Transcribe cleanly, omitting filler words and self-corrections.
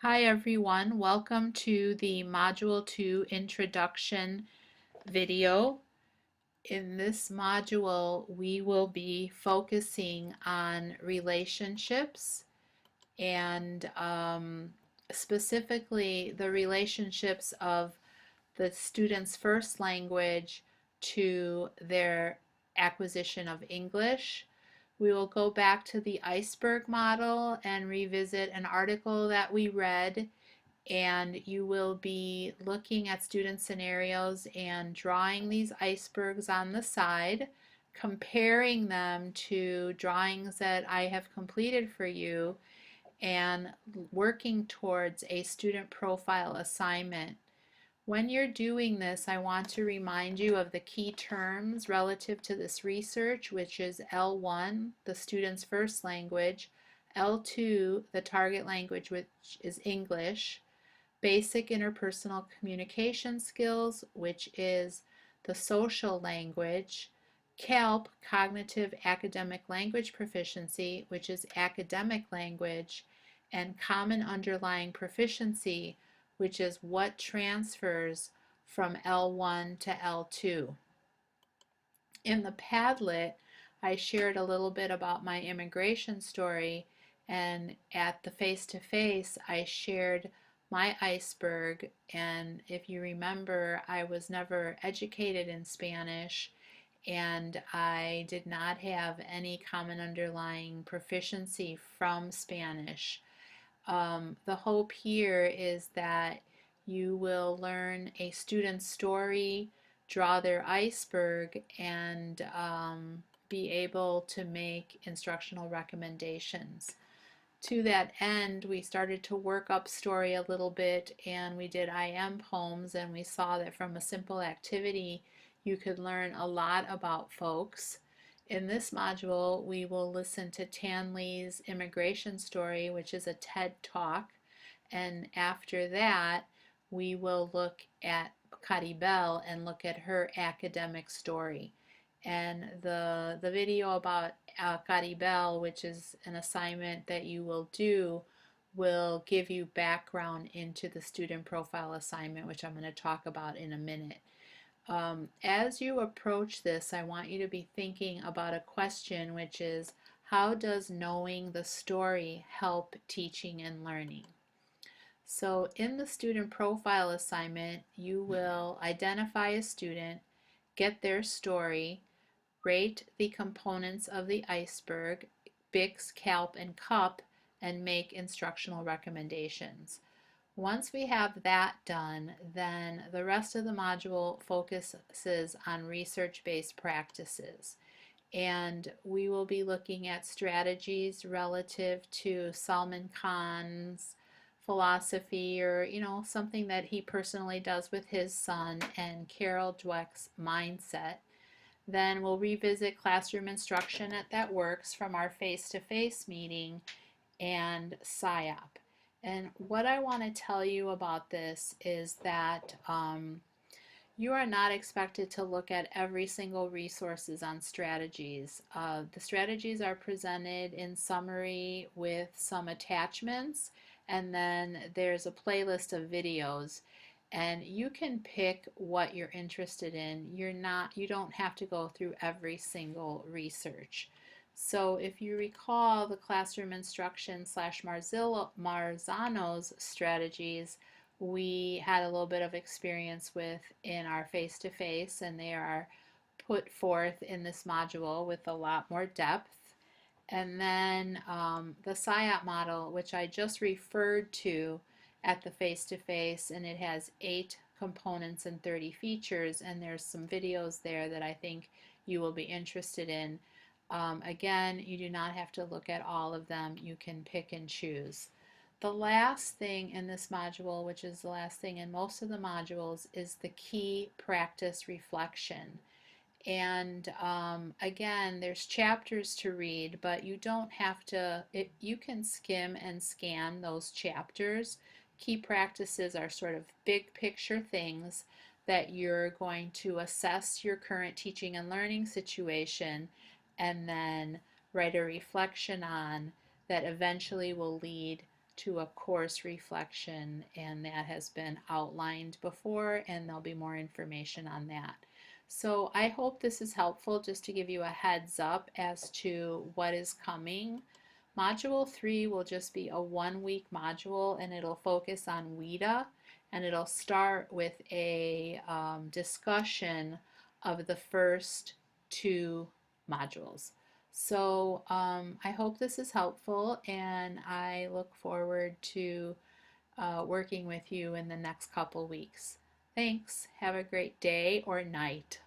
Hi everyone, welcome to the Module 2 Introduction video. In this module, we will be focusing on relationships and specifically the relationships of the student's first language to their acquisition of English. We will go back to the iceberg model and revisit an article that we read, and you will be looking at student scenarios and drawing these icebergs on the side, comparing them to drawings that I have completed for you, and working towards a student profile assignment. When you're doing this, I want to remind you of the key terms relative to this research, which is L1, the student's first language, L2, the target language, which is English, basic interpersonal communication skills, which is the social language, CALP, cognitive academic language proficiency, which is academic language, and common underlying proficiency, which is what transfers from L1 to L2. In the Padlet, I shared a little bit about my immigration story, and at the face-to-face, I shared my iceberg. And if you remember, I was never educated in Spanish, and I did not have any common underlying proficiency from Spanish. The hope here is that you will learn a student's story, draw their iceberg, and be able to make instructional recommendations. To that end, we started to work up story a little bit, and we did IM poems, and we saw that from a simple activity you could learn a lot about folks. In this module, we will listen to Tan Lee's immigration story, which is a TED Talk, and after that, we will look at Caribel and look at her academic story. And the video about Caribel, which is an assignment that you will do, will give you background into the student profile assignment, which I'm going to talk about in a minute. As you approach this, I want you to be thinking about a question, which is, how does knowing the story help teaching and learning? So in the student profile assignment, you will identify a student, get their story, rate the components of the iceberg, BICS, CALP, and CUP, and make instructional recommendations. Once we have that done, then the rest of the module focuses on research-based practices. And we will be looking at strategies relative to Salman Khan's philosophy, or something that he personally does with his son, and Carol Dweck's mindset. Then we'll revisit classroom instruction that works from our face-to-face meeting and SIOP. And what I want to tell you about this is that you are not expected to look at every single resources on strategies. The strategies are presented in summary with some attachments, and then there's a playlist of videos, and you can pick what you're interested in. You don't have to go through every single research. So if you recall the classroom instruction slash Marzano's strategies, we had a little bit of experience with in our face-to-face, and they are put forth in this module with a lot more depth. And then the SIOP model, which I just referred to at the face-to-face, and it has 8 components and 30 features, and there's some videos there that I think you will be interested in. Again, you do not have to look at all of them. You can pick and choose. The last thing in this module, which is the last thing in most of the modules, is the key practice reflection. And again, there's chapters to read, but you don't have to, you can skim and scan those chapters. Key practices are sort of big picture things that you're going to assess your current teaching and learning situation, and then write a reflection on, that eventually will lead to a course reflection, and that has been outlined before, and there'll be more information on that. So I hope this is helpful just to give you a heads up as to what is coming. Module 3 will just be a 1 week module, and it'll focus on WIDA, and it'll start with a discussion of the first 2 modules. So I hope this is helpful, and I look forward to working with you in the next couple weeks. Thanks. Have a great day or night.